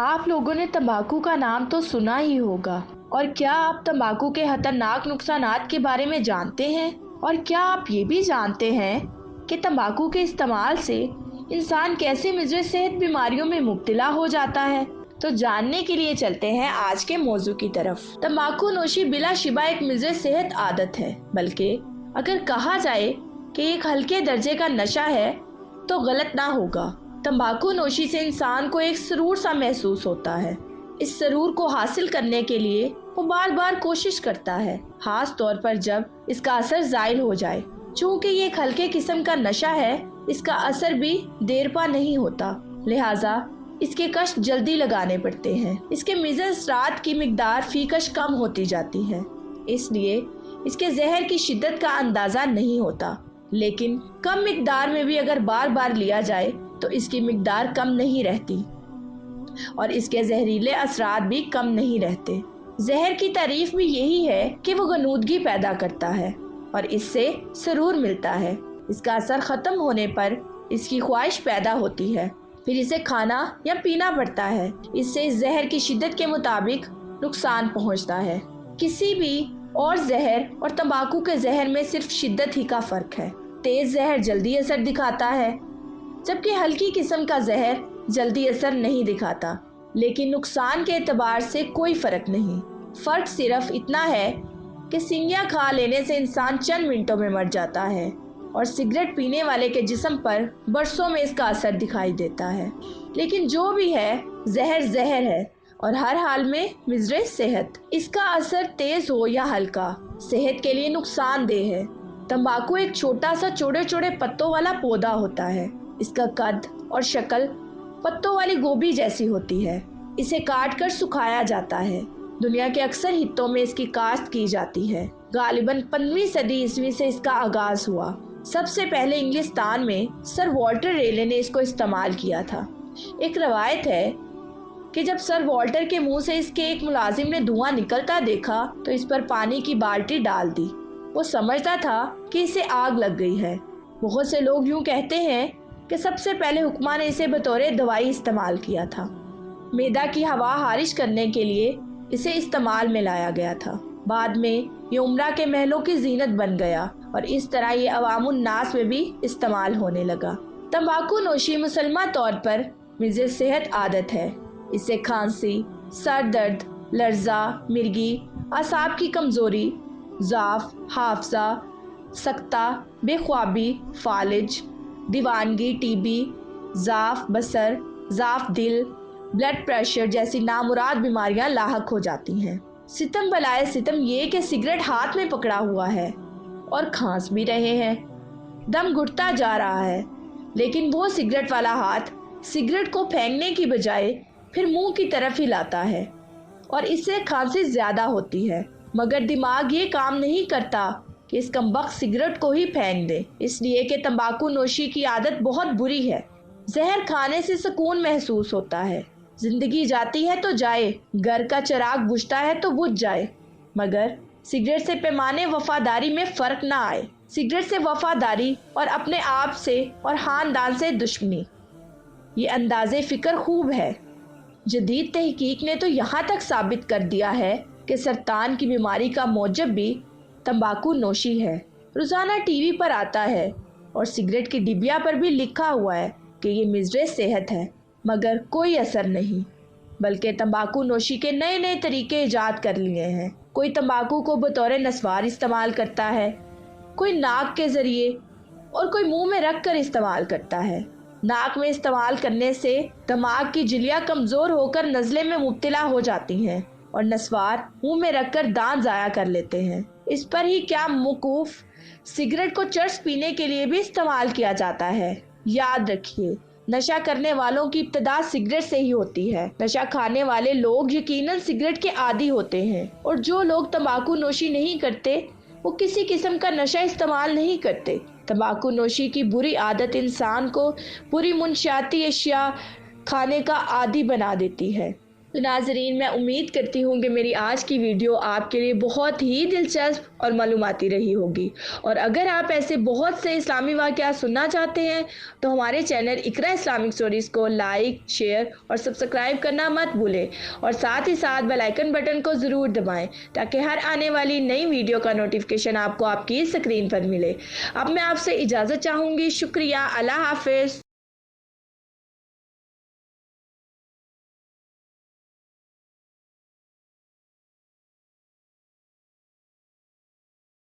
آپ لوگوں نے تمباکو کا نام تو سنا ہی ہوگا، اور کیا آپ تمباکو کے خطرناک نقصانات کے بارے میں جانتے ہیں؟ اور کیا آپ یہ بھی جانتے ہیں کہ تمباکو کے استعمال سے انسان کیسے مضر صحت بیماریوں میں مبتلا ہو جاتا ہے؟ تو جاننے کے لیے چلتے ہیں آج کے موضوع کی طرف۔ تمباکو نوشی بلا شبہ ایک مضر صحت عادت ہے، بلکہ اگر کہا جائے کہ ایک ہلکے درجے کا نشہ ہے تو غلط نہ ہوگا۔ تمباکو نوشی سے انسان کو ایک سرور سا محسوس ہوتا ہے۔ اس سرور کو حاصل کرنے کے لیے وہ بار بار کوشش کرتا ہے، خاص طور پر جب اس کا اثر زائل ہو جائے۔ چونکہ یہ ایک ہلکے قسم کا نشہ ہے، اس کا اثر بھی دیر پا نہیں ہوتا، لہٰذا اس کے کشف جلدی لگانے پڑتے ہیں۔ اس کے مضر اثرات کی مقدار فی کش کم ہوتی جاتی ہے، اس لیے اس کے زہر کی شدت کا اندازہ نہیں ہوتا، لیکن کم مقدار میں بھی اگر بار بار لیا جائے تو اس کی مقدار کم نہیں رہتی اور اس کے زہریلے اثرات بھی کم نہیں رہتے۔ زہر کی تعریف بھی یہی ہے کہ وہ غنودگی پیدا کرتا ہے اور اس سے سرور ملتا ہے۔ اس کا اثر ختم ہونے پر اس کی خواہش پیدا ہوتی ہے، پھر اسے کھانا یا پینا پڑتا ہے۔ اس سے اس زہر کی شدت کے مطابق نقصان پہنچتا ہے۔ کسی بھی اور زہر اور تمباکو کے زہر میں صرف شدت ہی کا فرق ہے۔ تیز زہر جلدی اثر دکھاتا ہے، جبکہ ہلکی قسم کا زہر جلدی اثر نہیں دکھاتا، لیکن نقصان کے اعتبار سے کوئی فرق نہیں۔ فرق صرف اتنا ہے کہ سنگیاں کھا لینے سے انسان چند منٹوں میں مر جاتا ہے اور سگریٹ پینے والے کے جسم پر برسوں میں اس کا اثر دکھائی دیتا ہے۔ لیکن جو بھی ہے، زہر زہر ہے اور ہر حال میں مضر صحت۔ اس کا اثر تیز ہو یا ہلکا، صحت کے لیے نقصان دہ ہے۔ تمباکو ایک چھوٹا سا چوڑے چوڑے پتوں والا پودا ہوتا ہے۔ اس کا قد اور شکل پتوں والی گوبھی جیسی ہوتی ہے۔ اسے کاٹ کر سکھایا جاتا ہے۔ دنیا کے اکثر خطوں میں اس کی کاشت کی جاتی ہے۔ غالباً 15ویں صدی عیسوی سے اس کا آغاز ہوا۔ سب سے پہلے انگلستان میں سر والٹر ریلے نے اس کو استعمال کیا تھا۔ ایک روایت ہے کہ جب سر والٹر کے منہ سے اس کے ایک ملازم نے دھواں نکلتا دیکھا تو اس پر پانی کی بالٹی ڈال دی۔ وہ سمجھتا تھا کہ اسے آگ لگ گئی ہے۔ بہت سے لوگ یوں کہتے ہیں کہ سب سے پہلے حکماں نے اسے بطور دوائی استعمال کیا تھا۔ معدہ کی ہوا خارج کرنے کے لیے اسے استعمال میں لایا گیا تھا۔ بعد میں یہ عمرہ کے محلوں کی زینت بن گیا اور اس طرح یہ عوام الناس میں بھی استعمال ہونے لگا۔ تمباکو نوشی مسلمہ طور پر مضر صحت عادت ہے۔ اس سے کھانسی، سر درد، لرزہ، مرگی، اعصاب کی کمزوری، ضعف، حافظہ، سکتہ، بے خوابی، فالج، دیوانگی، ٹی بی، ضعف بصر، ضعف دل، بلڈ پریشر جیسی نامراد بیماریاں لاحق ہو جاتی ہیں۔ ستم بلائے ستم یہ کہ سگریٹ ہاتھ میں پکڑا ہوا ہے اور کھانس بھی رہے ہیں، دم گھٹتا جا رہا ہے، لیکن وہ سگریٹ والا ہاتھ سگریٹ کو پھینکنے کی بجائے پھر منہ کی طرف ہی لاتا ہے اور اس سے کھانسی زیادہ ہوتی ہے، مگر دماغ یہ کام نہیں کرتا کہ اس کمبخت سگریٹ کو ہی پھینک دے، اس لیے کہ تمباکو نوشی کی عادت بہت بری ہے۔ زہر کھانے سے سکون محسوس ہوتا ہے، زندگی جاتی ہے تو جائے، گھر کا چراغ بجھتا ہے تو بجھ جائے، مگر سگریٹ سے پیمانے وفاداری میں فرق نہ آئے۔ سگریٹ سے وفاداری اور اپنے آپ سے اور خاندان سے دشمنی، یہ انداز فکر خوب ہے۔ جدید تحقیق نے تو یہاں تک ثابت کر دیا ہے کہ سرطان کی بیماری کا موجب بھی تمباکو نوشی ہے۔ روزانہ ٹی وی پر آتا ہے اور سگریٹ کی ڈبیا پر بھی لکھا ہوا ہے کہ یہ مضر صحت ہے، مگر کوئی اثر نہیں، بلکہ تمباکو نوشی کے نئے نئے طریقے ایجاد کر لیے ہیں۔ کوئی تمباکو کو بطور نسوار استعمال کرتا ہے، کوئی ناک کے ذریعے اور کوئی منہ میں رکھ کر استعمال کرتا ہے۔ ناک میں استعمال کرنے سے دماغ کی جھلیاں کمزور ہو کر نزلے میں مبتلا ہو جاتی ہیں اور نسوار منہ میں رکھ کر دانت ضائع کر لیتے ہیں۔ اس پر ہی کیا موقوف سگریٹ کو چرس پینے کے لیے بھی استعمال کیا جاتا ہے۔ یاد رکھیے، نشہ کرنے والوں کی ابتدا سگریٹ سے ہی ہوتی ہے۔ نشہ کھانے والے لوگ یقیناً سگریٹ کے عادی ہوتے ہیں، اور جو لوگ تمباکو نوشی نہیں کرتے وہ کسی قسم کا نشہ استعمال نہیں کرتے۔ تمباکو نوشی کی بری عادت انسان کو بری منشیاتی اشیاء کھانے کا عادی بنا دیتی ہے۔ تو ناظرین، میں امید کرتی ہوں کہ میری آج کی ویڈیو آپ کے لیے بہت ہی دلچسپ اور معلوماتی رہی ہوگی، اور اگر آپ ایسے بہت سے اسلامی واقعات سننا چاہتے ہیں تو ہمارے چینل اقرا اسلامک سٹوریز کو لائک، شیئر اور سبسکرائب کرنا مت بھولیں، اور ساتھ ہی ساتھ بیل آئیکن بٹن کو ضرور دبائیں تاکہ ہر آنے والی نئی ویڈیو کا نوٹیفیکیشن آپ کو آپ کی اسکرین پر ملے۔ اب میں آپ سے اجازت چاہوں گی۔ شکریہ، اللہ حافظ۔